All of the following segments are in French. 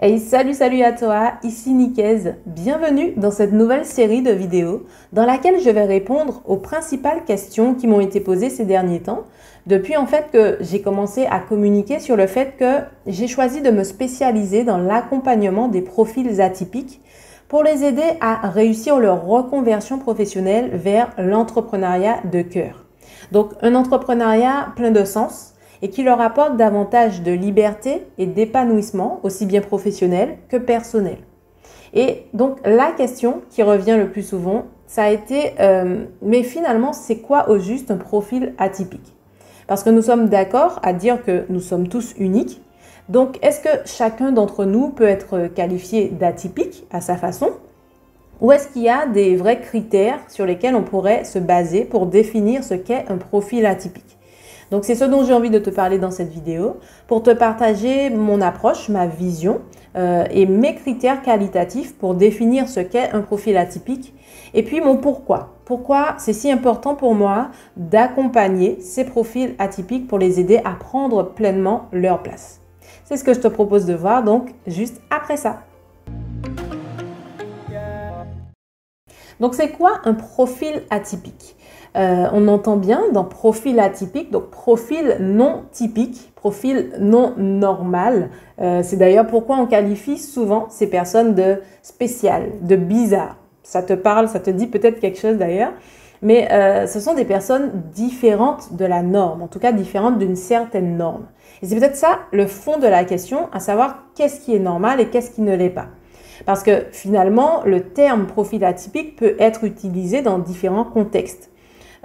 Hey, salut à toi, ici Nikez. Bienvenue dans cette nouvelle série de vidéos dans laquelle je vais répondre aux principales questions qui m'ont été posées ces derniers temps, depuis en fait que j'ai commencé à communiquer sur le fait que j'ai choisi de me spécialiser dans l'accompagnement des profils atypiques pour les aider à réussir leur reconversion professionnelle vers l'entrepreneuriat de cœur. Donc un entrepreneuriat plein de sens et qui leur apporte davantage de liberté et d'épanouissement, aussi bien professionnel que personnel. Et donc la question qui revient le plus souvent, ça a été mais finalement c'est quoi au juste un profil atypique? Parce que nous sommes d'accord à dire que nous sommes tous uniques. Donc est-ce que chacun d'entre nous peut être qualifié d'atypique à sa façon? Ou est-ce qu'il y a des vrais critères sur lesquels on pourrait se baser pour définir ce qu'est un profil atypique? Donc c'est ce dont j'ai envie de te parler dans cette vidéo, pour te partager mon approche, ma vision et mes critères qualitatifs pour définir ce qu'est un profil atypique et puis mon pourquoi. Pourquoi c'est si important pour moi d'accompagner ces profils atypiques pour les aider à prendre pleinement leur place. C'est ce que je te propose de voir donc juste après ça. Donc c'est quoi un profil atypique? On entend bien dans profil atypique, donc profil non typique, profil non normal. C'est d'ailleurs pourquoi on qualifie souvent ces personnes de spéciales, de bizarres. Ça te parle, ça te dit peut-être quelque chose d'ailleurs, mais ce sont des personnes différentes de la norme, en tout cas différentes d'une certaine norme. Et c'est peut-être ça le fond de la question, à savoir qu'est-ce qui est normal et qu'est-ce qui ne l'est pas. Parce que finalement, le terme profil atypique peut être utilisé dans différents contextes.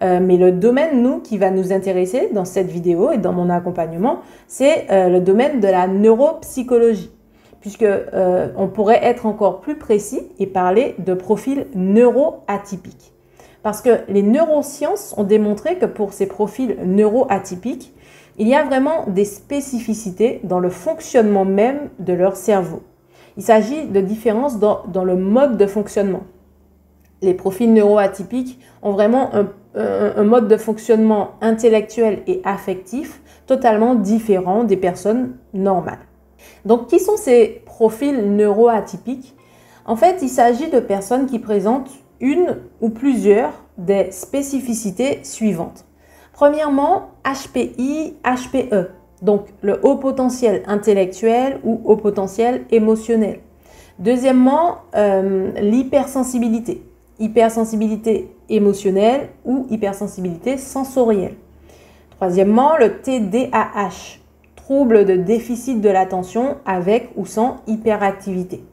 Mais le domaine, qui va nous intéresser dans cette vidéo et dans mon accompagnement, c'est le domaine de la neuropsychologie. Puisque on pourrait être encore plus précis et parler de profil neuroatypique. Parce que les neurosciences ont démontré que pour ces profils neuroatypiques, il y a vraiment des spécificités dans le fonctionnement même de leur cerveau. Il s'agit de différences dans le mode de fonctionnement. Les profils neuroatypiques ont vraiment un mode de fonctionnement intellectuel et affectif totalement différent des personnes normales. Donc, qui sont ces profils neuroatypiques? En fait, il s'agit de personnes qui présentent une ou plusieurs des spécificités suivantes. Premièrement, HPI, HPE, donc le haut potentiel intellectuel ou haut potentiel émotionnel. Deuxièmement, l'hypersensibilité. Hypersensibilité émotionnelle ou hypersensibilité sensorielle. Troisièmement, le TDAH, trouble de déficit de l'attention avec ou sans hyperactivité.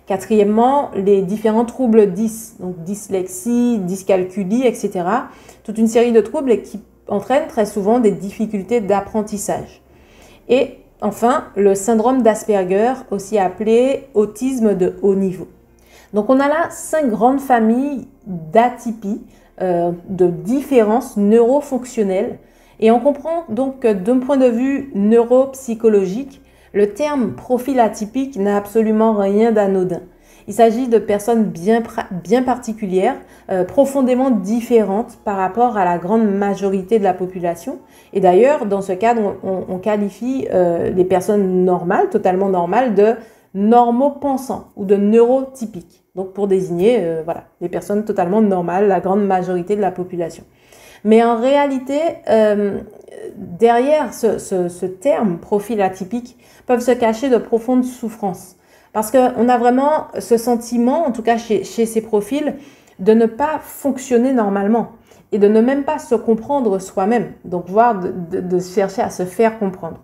Quatrièmement, les différents troubles dys, donc dyslexie, dyscalculie, etc. Toute une série de troubles qui entraînent très souvent des difficultés d'apprentissage. Et enfin, le syndrome d'Asperger, aussi appelé autisme de haut niveau. Donc on a là 5 grandes familles d'atypies, de différences neurofonctionnelles. Et on comprend donc que d'un point de vue neuropsychologique, le terme profil atypique n'a absolument rien d'anodin. Il s'agit de personnes bien particulières, profondément différentes par rapport à la grande majorité de la population. Et d'ailleurs, dans ce cadre, on qualifie les personnes normales, totalement normales, de normopensants ou de neurotypiques. Donc pour désigner les personnes totalement normales, la grande majorité de la population. Mais en réalité, derrière ce terme profil atypique peuvent se cacher de profondes souffrances. Parce qu'on a vraiment ce sentiment, en tout cas chez ces profils, de ne pas fonctionner normalement et de ne même pas se comprendre soi-même, donc voire de chercher à se faire comprendre.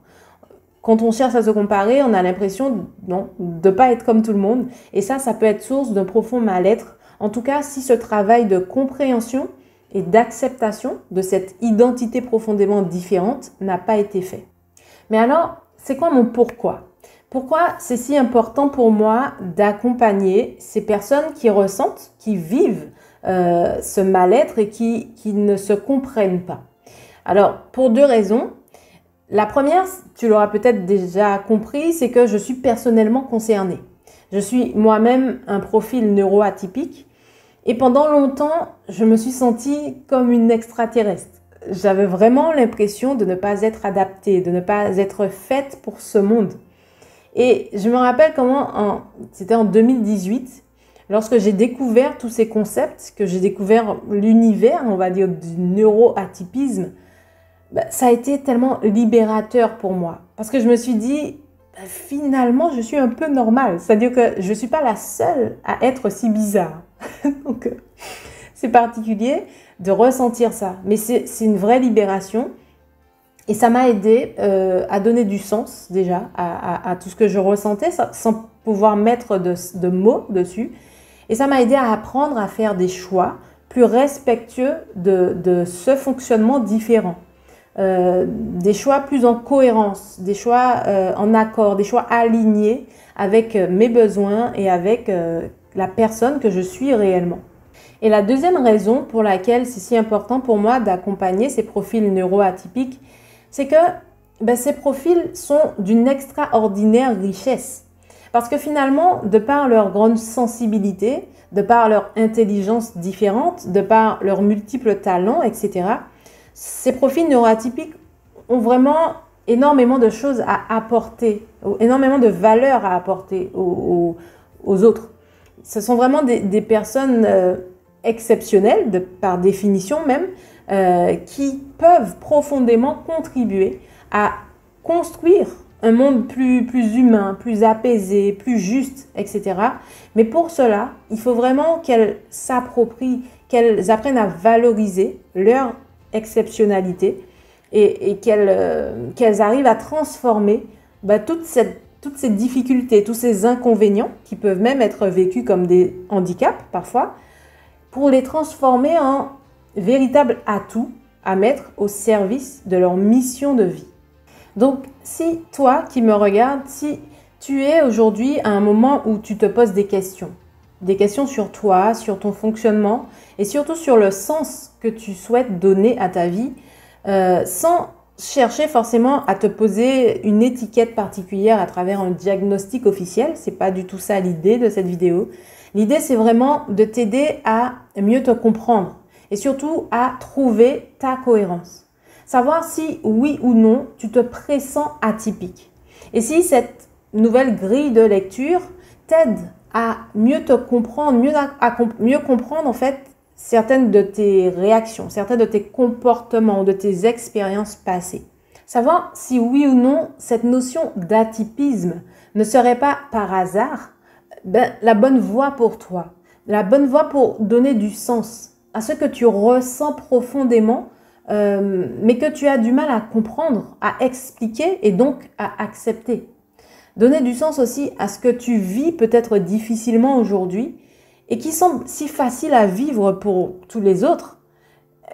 Quand on cherche à se comparer, on a l'impression de ne pas être comme tout le monde et ça peut être source d'un profond mal-être, en tout cas si ce travail de compréhension et d'acceptation de cette identité profondément différente n'a pas été fait. Mais alors, c'est quoi mon pourquoi? Pourquoi c'est si important pour moi d'accompagner ces personnes qui ressentent, qui vivent ce mal-être et qui ne se comprennent pas? Alors, pour 2 raisons. La première, tu l'auras peut-être déjà compris, c'est que je suis personnellement concernée. Je suis moi-même un profil neuroatypique et pendant longtemps, je me suis sentie comme une extraterrestre. J'avais vraiment l'impression de ne pas être adaptée, de ne pas être faite pour ce monde. Et je me rappelle comment, c'était en 2018, lorsque j'ai découvert tous ces concepts, que j'ai découvert l'univers, on va dire, du neuroatypisme, ça a été tellement libérateur pour moi. Parce que je me suis dit, finalement, je suis un peu normale. C'est-à-dire que je ne suis pas la seule à être si bizarre. Donc, c'est particulier de ressentir ça. Mais c'est une vraie libération. Et ça m'a aidé à donner du sens déjà à tout ce que je ressentais sans pouvoir mettre de mots dessus. Et ça m'a aidé à apprendre à faire des choix plus respectueux de ce fonctionnement différent. Des choix plus en cohérence, des choix en accord, des choix alignés avec mes besoins et avec la personne que je suis réellement. Et la deuxième raison pour laquelle c'est si important pour moi d'accompagner ces profils neuroatypiques, c'est que ces profils sont d'une extraordinaire richesse. Parce que finalement, de par leur grande sensibilité, de par leur intelligence différente, de par leurs multiples talents, etc., ces profils neuroatypiques ont vraiment énormément de choses à apporter, énormément de valeur à apporter aux autres. Ce sont vraiment des personnes exceptionnelles, par définition même, qui peuvent profondément contribuer à construire un monde plus humain, plus apaisé, plus juste, etc. Mais pour cela, il faut vraiment qu'elles s'approprient, qu'elles apprennent à valoriser leur exceptionnalité et qu'elles arrivent à transformer toutes ces difficultés, tous ces inconvénients qui peuvent même être vécus comme des handicaps parfois, pour les transformer en véritables atouts à mettre au service de leur mission de vie. Donc, si toi qui me regardes, si tu es aujourd'hui à un moment où tu te poses des questions sur toi, sur ton fonctionnement et surtout sur le sens que tu souhaites donner à ta vie, sans chercher forcément à te poser une étiquette particulière à travers un diagnostic officiel, c'est pas du tout ça l'idée de cette vidéo. L'idée, c'est vraiment de t'aider à mieux te comprendre et surtout à trouver ta cohérence. Savoir si, oui ou non, tu te pressens atypique. Et si cette nouvelle grille de lecture t'aide à mieux te comprendre, mieux comprendre en fait certaines de tes réactions, certains de tes comportements, de tes expériences passées. Savoir si, oui ou non, cette notion d'atypisme ne serait pas par hasard la bonne voie pour toi, la bonne voie pour donner du sens à ce que tu ressens profondément, mais que tu as du mal à comprendre, à expliquer et donc à accepter. Donner du sens aussi à ce que tu vis peut-être difficilement aujourd'hui et qui semble si facile à vivre pour tous les autres.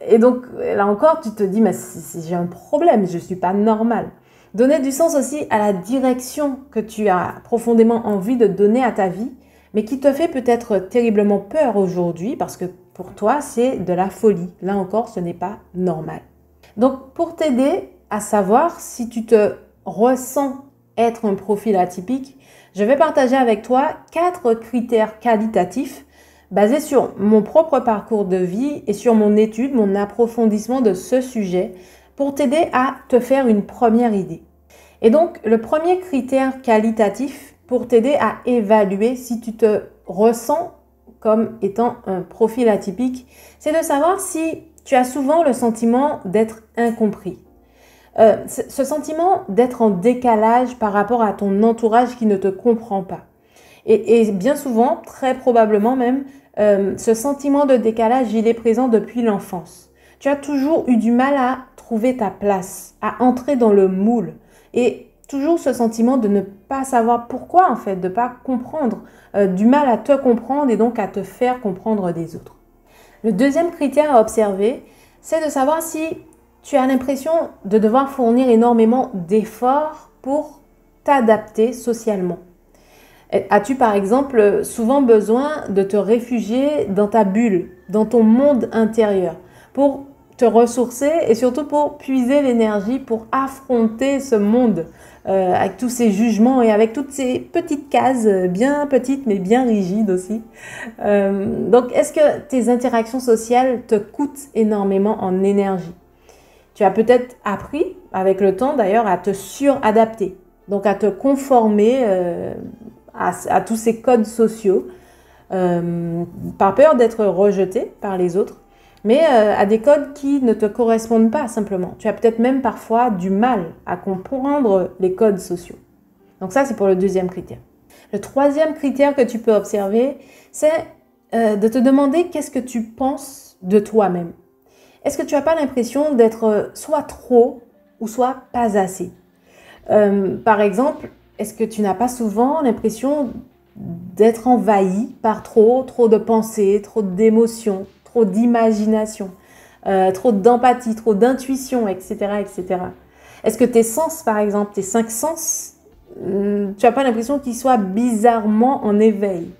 Et donc, là encore, tu te dis, mais j'ai un problème, je ne suis pas normale. Donner du sens aussi à la direction que tu as profondément envie de donner à ta vie, mais qui te fait peut-être terriblement peur aujourd'hui parce que pour toi, c'est de la folie. Là encore, ce n'est pas normal. Donc, pour t'aider à savoir si tu te ressens être un profil atypique, je vais partager avec toi 4 critères qualitatifs basés sur mon propre parcours de vie et sur mon étude, mon approfondissement de ce sujet pour t'aider à te faire une première idée. Et donc, le premier critère qualitatif pour t'aider à évaluer si tu te ressens comme étant un profil atypique, c'est de savoir si tu as souvent le sentiment d'être incompris. Ce sentiment d'être en décalage par rapport à ton entourage qui ne te comprend pas. Et bien souvent, très probablement même, ce sentiment de décalage, il est présent depuis l'enfance. Tu as toujours eu du mal à trouver ta place, à entrer dans le moule. Et toujours ce sentiment de ne pas savoir pourquoi en fait, de ne pas comprendre, du mal à te comprendre et donc à te faire comprendre des autres. Le deuxième critère à observer, c'est de savoir si tu as l'impression de devoir fournir énormément d'efforts pour t'adapter socialement. As-tu par exemple souvent besoin de te réfugier dans ta bulle, dans ton monde intérieur, pour te ressourcer et surtout pour puiser l'énergie pour affronter ce monde avec tous ces jugements et avec toutes ces petites cases, bien petites mais bien rigides aussi. Donc, est-ce que tes interactions sociales te coûtent énormément en énergie? Tu as peut-être appris avec le temps d'ailleurs à te suradapter. donc à te conformer à tous ces codes sociaux, par peur d'être rejeté par les autres, mais à des codes qui ne te correspondent pas simplement. Tu as peut-être même parfois du mal à comprendre les codes sociaux. Donc ça, c'est pour le deuxième critère. Le troisième critère que tu peux observer, c'est de te demander qu'est-ce que tu penses de toi-même. Est-ce que tu n'as pas l'impression d'être soit trop ou soit pas assez? Par exemple, est-ce que tu n'as pas souvent l'impression d'être envahi par trop de pensées, trop d'émotions, trop d'imagination, trop d'empathie, trop d'intuition, etc., etc. Est-ce que tes sens, par exemple, tes 5 sens, tu n'as pas l'impression qu'ils soient bizarrement en éveil?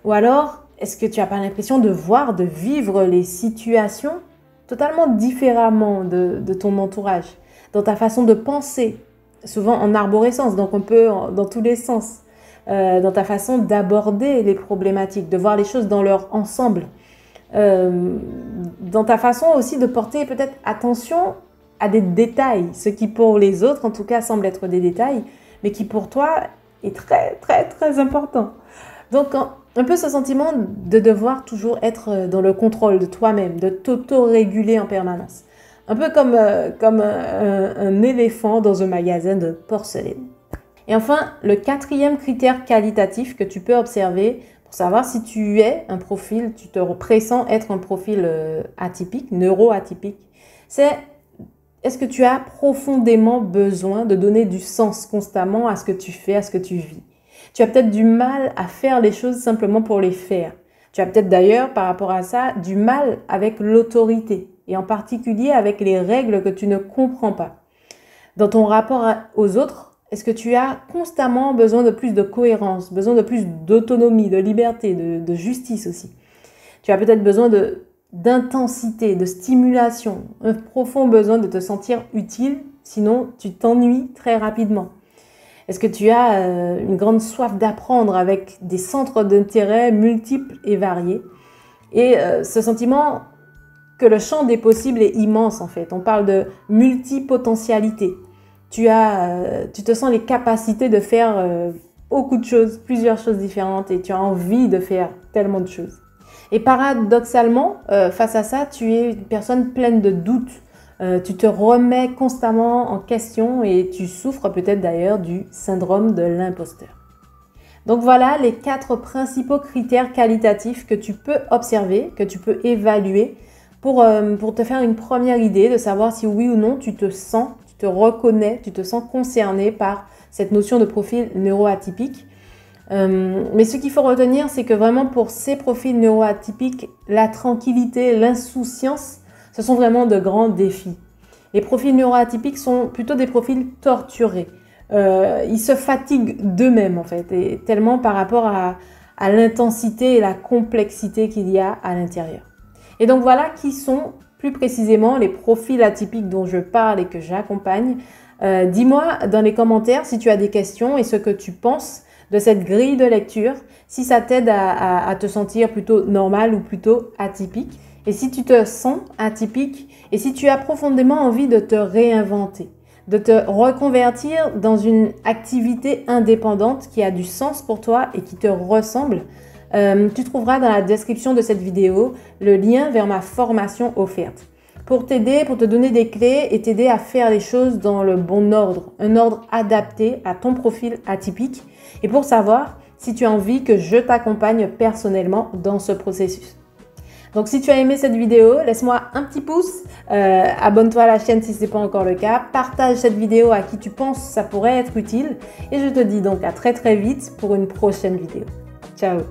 Ou alors, est-ce que tu n'as pas l'impression de voir, de vivre les situations totalement différemment de ton entourage, dans ta façon de penser, souvent en arborescence, donc on peut dans tous les sens, dans ta façon d'aborder les problématiques, de voir les choses dans leur ensemble, dans ta façon aussi de porter peut-être attention à des détails, ce qui pour les autres en tout cas semble être des détails, mais qui pour toi est très très très important. Donc un peu ce sentiment de devoir toujours être dans le contrôle de toi-même, de t'auto-réguler en permanence. Un peu comme un éléphant dans un magasin de porcelaine. Et enfin, le quatrième critère qualitatif que tu peux observer pour savoir si tu es un profil, tu te pressens être un profil atypique, neuroatypique, c'est est-ce que tu as profondément besoin de donner du sens constamment à ce que tu fais, à ce que tu vis? Tu as peut-être du mal à faire les choses simplement pour les faire. Tu as peut-être d'ailleurs, par rapport à ça, du mal avec l'autorité, et en particulier avec les règles que tu ne comprends pas. Dans ton rapport aux autres, est-ce que tu as constamment besoin de plus de cohérence, besoin de plus d'autonomie, de liberté, de justice aussi? Tu as peut-être besoin d'intensité, de stimulation, un profond besoin de te sentir utile, sinon tu t'ennuies très rapidement. Est-ce que tu as une grande soif d'apprendre avec des centres d'intérêt multiples et variés? Et ce sentiment que le champ des possibles est immense en fait. On parle de multipotentialité. Tu te sens les capacités de faire beaucoup de choses, plusieurs choses différentes et tu as envie de faire tellement de choses. Et paradoxalement, face à ça, tu es une personne pleine de doutes. Tu te remets constamment en question et tu souffres peut-être d'ailleurs du syndrome de l'imposteur. Donc voilà les 4 principaux critères qualitatifs que tu peux observer, que tu peux évaluer pour te faire une première idée de savoir si oui ou non tu te sens, tu te reconnais, tu te sens concerné par cette notion de profil neuroatypique. Mais ce qu'il faut retenir, c'est que vraiment pour ces profils neuroatypiques, la tranquillité, l'insouciance, ce sont vraiment de grands défis. Les profils neuroatypiques sont plutôt des profils torturés. Ils se fatiguent d'eux-mêmes en fait, et tellement par rapport à l'intensité et la complexité qu'il y a à l'intérieur. Et donc voilà qui sont plus précisément les profils atypiques dont je parle et que j'accompagne. Dis-moi dans les commentaires si tu as des questions et ce que tu penses de cette grille de lecture, si ça t'aide à te sentir plutôt normal ou plutôt atypique. Et si tu te sens atypique et si tu as profondément envie de te réinventer, de te reconvertir dans une activité indépendante qui a du sens pour toi et qui te ressemble, tu trouveras dans la description de cette vidéo le lien vers ma formation offerte. Pour t'aider, pour te donner des clés et t'aider à faire les choses dans le bon ordre, un ordre adapté à ton profil atypique et pour savoir si tu as envie que je t'accompagne personnellement dans ce processus. Donc si tu as aimé cette vidéo, laisse-moi un petit pouce, abonne-toi à la chaîne si ce n'est pas encore le cas, partage cette vidéo à qui tu penses que ça pourrait être utile et je te dis donc à très très vite pour une prochaine vidéo. Ciao!